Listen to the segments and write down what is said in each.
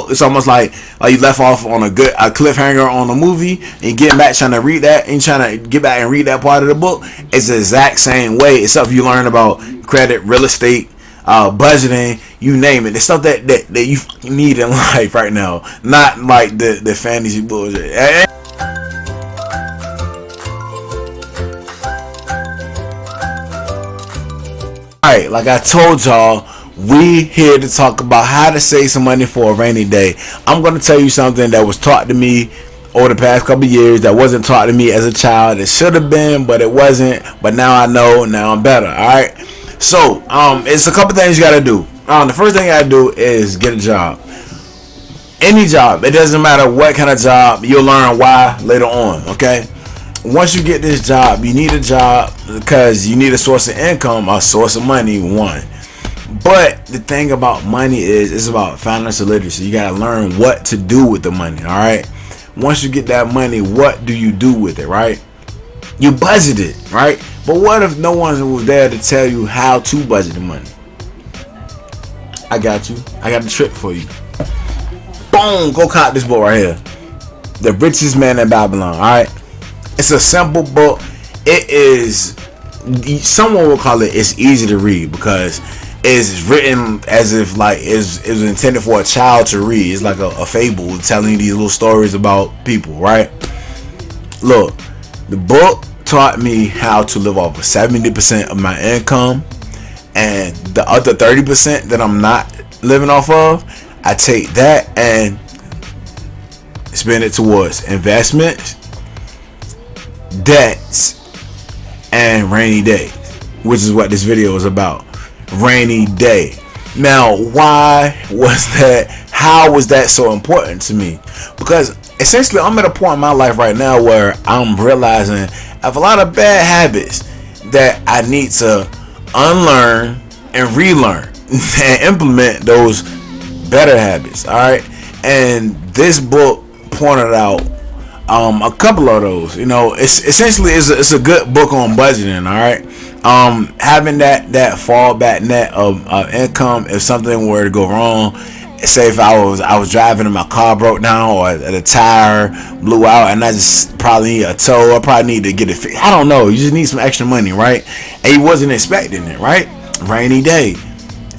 book, it's almost like you left off on a cliffhanger on a movie, and getting back trying to read that, and trying to get back and read that part of the book. It's the exact same way. It's stuff you learn about credit, real estate, budgeting, you name it. It's stuff that you need in life right now, not like the fantasy bullshit. Alright, like I told y'all, we here to talk about how to save some money for a rainy day. I'm going to tell you something that was taught to me over the past couple of years that wasn't taught to me as a child. It should have been, but it wasn't. But now I know, now I'm better. Alright, so it's a couple things you got to do. The first thing you got to do is get a job. Any job, it doesn't matter what kind of job. You'll learn why later on, okay? Once you get this job, you need a job because you need a source of income, a source of money, one. But the thing about money is, it's about financial literacy. You gotta learn what to do with the money, all right? Once you get that money, what do you do with it, right? You budget it, right? But what if no one was there to tell you how to budget the money? I got you. I got the trick for you. Boom! Go cop this book right here. The Richest Man in Babylon, all right? It's a simple book. It is, someone will call it's easy to read because it's written as if like it was intended for a child to read. It's like a fable telling you these little stories about people, right? Look, the book taught me how to live off of 70% of my income, and the other 30% that I'm not living off of, I take that and spend it towards investments, debts, and rainy days, which is what this video is about. Rainy day. Now, why was that? How was that so important to me? Because essentially I'm at a point in my life right now where I'm realizing I have a lot of bad habits that I need to unlearn and relearn and implement those better habits. All right, and this book pointed out a couple of those. You know, it's essentially it's a good book on budgeting. All right, having that fallback net of income if something were to go wrong. Say if I was driving and my car broke down, or the tire blew out and I just probably need a tow, I probably need to get it fixed. I don't know, you just need some extra money, right? And he wasn't expecting it, right? Rainy day.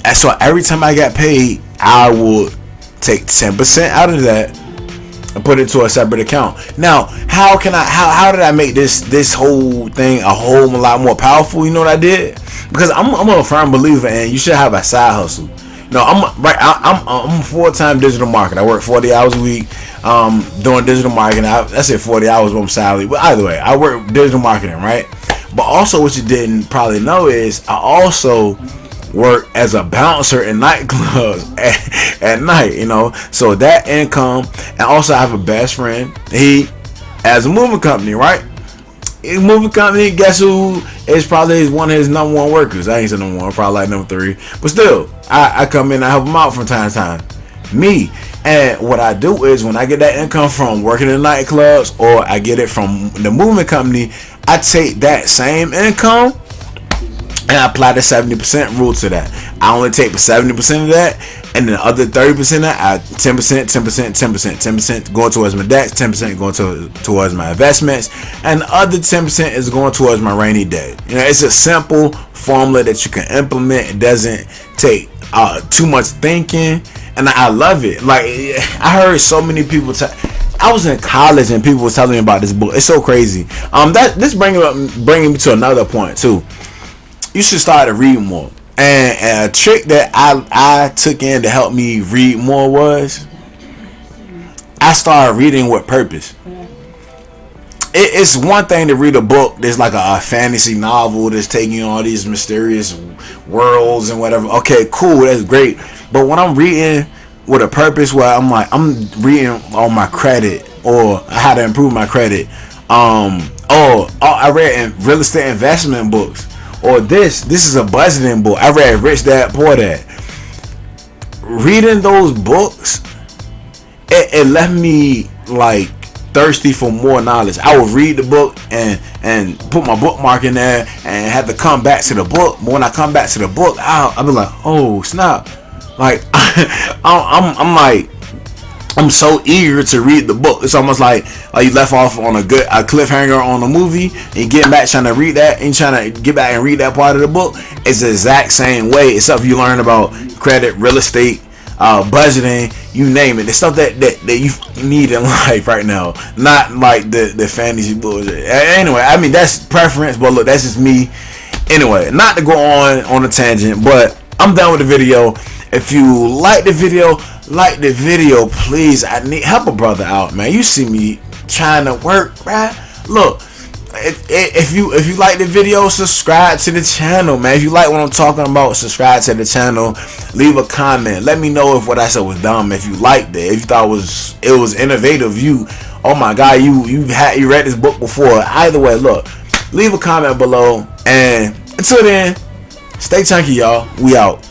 And so every time I got paid, I would take 10% out of that and put it to a separate account. Now, how did I make this whole thing a whole lot more powerful? You know what I did? Because I'm a firm believer in you should have a side hustle. No, I'm a full-time digital marketer. I work 40 hours a week doing digital marketing. I say 40 hours on salary, but either way, I work digital marketing, right? But also what you didn't probably know is I also work as a bouncer in nightclubs at night, you know. So that income, and also I have a best friend. He has a moving company, right? His moving company, guess who is probably one of his number one workers? I ain't say number one, probably like number 3. But still, I come in and help him out from time to time. Me. And what I do is when I get that income from working in nightclubs or I get it from the moving company, I take that same income and I apply the 70% rule to that. I only take 70% of that, and then the other 30% of that, I 10%, 10% going towards my debts, 10% going towards my investments, and the other 10% is going towards my rainy day. You know, it's a simple formula that you can implement. It doesn't take too much thinking, and I love it. Like, I heard so many people I was in college and people were telling me about this book. It's so crazy. This bringing me to another point too. You should start to read more. And a trick that I took in to help me read more was I started reading with purpose. It's one thing to read a book that's like a fantasy novel that's taking you on all these mysterious worlds and whatever. Okay, cool, that's great. But when I'm reading with a purpose, where I'm reading on my credit or how to improve my credit. I read real estate investment books. Or this is a budgeting book. I read Rich Dad Poor Dad. Reading those books, it left me like thirsty for more knowledge. I would read the book and put my bookmark in there and have to come back to the book. But when I come back to the book, I'll be like, oh snap! Like I'm like, I'm so eager to read the book. It's almost like you left off on a cliffhanger on a movie, and you get back trying to read that, and trying to get back and read that part of the book. It's the exact same way. It's stuff you learn about credit, real estate, budgeting, you name it. It's stuff that you need in life right now, not like the fantasy bullshit. Anyway, I mean, that's preference, but look, that's just me. Anyway, not to go on a tangent, but I'm done with the video. If you like the video, please. I need help a brother out, man. You see me trying to work, right? Look, if you like the video, subscribe to the channel, man. If you like what I'm talking about, subscribe to the channel. Leave a comment. Let me know if what I said was dumb. If you liked it, if you thought it was innovative, oh my god, you read this book before. Either way, look, leave a comment below. And until then, stay chunky, y'all. We out.